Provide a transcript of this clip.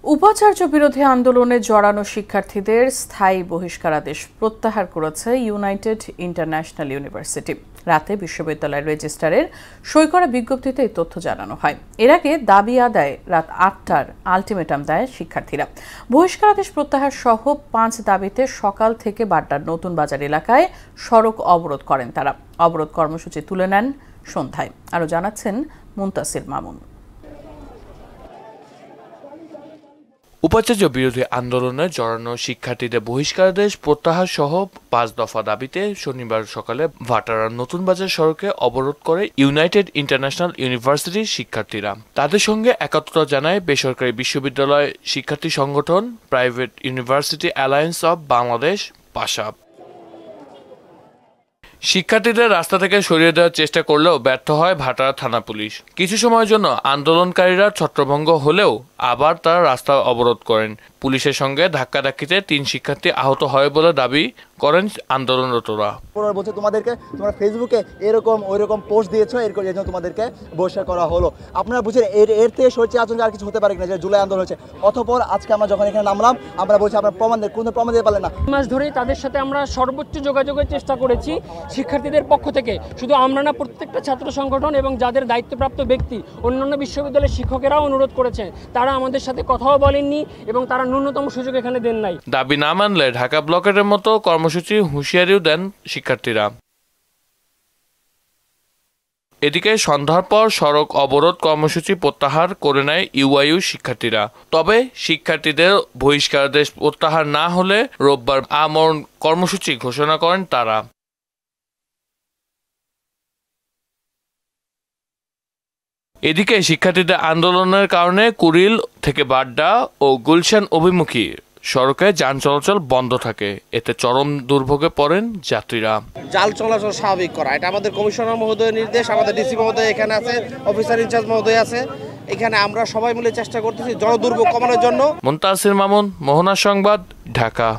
উপাচার্য বিরোধী আন্দোলনে জড়ানো শিক্ষার্থীদের স্থায়ী বহিষ্কারাদেশ প্রত্যাহার করেছে ইউনাইটেড ইন্টারন্যাশনাল ইউনিভার্সিটি। রাতে বিশ্ববিদ্যালয়ের রেজিস্ট্রারের সই করা বিজ্ঞপ্তিতে এই তথ্য জানানো হয়। এর আগে দাবি আদায়ে রাত ৮টার আলটিমেটাম দেয় শিক্ষার্থীরা। বহিষ্কারাদেশ প্রত্যাহার সহ ৫ দাবিতে সকাল থেকে বাড্ডার নতুন বাজার এলাকায় সড়ক অবরোধ করেন তারা। অবরোধ কর্মসূচি তুলে নেন সন্ধ্যায়। আরও জানাচ্ছেন মুনতাসির মামুন। উপাচার্য বিরোধী আন্দোলনে জড়ানো শিক্ষার্থীদের বহিষ্কারাদেশ প্রত্যাহার সহ ৫ দফা দাবিতে শনিবার সকালে ভাটারার নতুন বাজার সড়কে অবরোধ করে ইউনাইটেড ইন্টারন্যাশনাল ইউনিভার্সিটির শিক্ষার্থীরা। তাদের সঙ্গে একাত্মতা জানায় বেসরকারি বিশ্ববিদ্যালয় শিক্ষার্থী সংগঠন private university alliance of Bangladesh পাশাব। শিক্ষার্থীদের রাস্তা থেকে সরিয়ে দেওয়ার চেষ্টা করলেও ব্যর্থ হয় ভাটারা থানা পুলিশ। কিছু সময়ের জন্য আন্দোলনকারীরা ছত্রভঙ্গ হলেও আবার তারা রাস্তা অবরোধ করেন। পুলিশের সঙ্গে ধাক্কাধাক্কিতে ৩ শিক্ষার্থী আহত হয় বলে দাবি করেন আন্দোলনরতরা। বলছে তোমরা ফেসবুকে এরকম ওইরকম পোস্ট দিয়েছো, এর জন্য তোমাদেরকে বহিষ্কার করা হলো। আপনারা বুঝছেন এর থেকে সরছে আচরণ আর কিছু হতে পারে কিনা, যে জুলাই আন্দোলন হচ্ছে। অতঃপর আজকে আমরা যখন এখানে নামলাম, আমরা বলছি আপনার কোনো প্রমাণ দিতে পারলেন না। মাস ধরেই তাদের সাথে আমরা সর্বোচ্চ যোগাযোগের চেষ্টা করেছি শিক্ষার্থীদের পক্ষ থেকে। শুধু আমরা না, প্রত্যেকটা ছাত্র সংগঠন এবং যাদের দায়িত্বপ্রাপ্ত ব্যক্তি, অন্যান্য বিশ্ববিদ্যালয়ের শিক্ষকেরাও অনুরোধ করেছেন। তারা আমাদের সাথে কথাও বলেননি এবং তারা ন্যূনতম সুযোগ এখানে দেন নাই। দাবি না মানলে ঢাকা ব্লকের মতো কর্মসূচি হুঁশিয়ারিও দেন শিক্ষার্থীরা। এদিকে সন্ধ্যার পর সড়ক অবরোধ কর্মসূচি প্রত্যাহার করে নেয় ইউআইইউ শিক্ষার্থীরা। তবে শিক্ষার্থীদের বহিষ্কারাদেশ প্রত্যাহার না হলে রোববার আমরণ কর্মসূচি ঘোষণা করেন তারা। এদিকে শিক্ষার্থীদের আন্দোলনের কারণে কুড়িল থেকে বাড্ডা ও গুলশান অভিমুখী সড়কে যান চলাচল বন্ধ থাকে। এতে চরম দুর্ভোগে পড়েন যাত্রীরা। জাল চলাচল স্বাভাবিক করা, এটা আমাদের কমিশনার মহোদয়ের নির্দেশ। আমাদের ডিসি মহোদয় এখানে আছে, অফিসার ইনচার্জ মহোদয় আছে। এখানে আমরা সবাই মিলে চেষ্টা করতেছি জনদুর্ভোগ কমানোর জন্য। মুনতাসির মামুন, মোহনা সংবাদ, ঢাকা।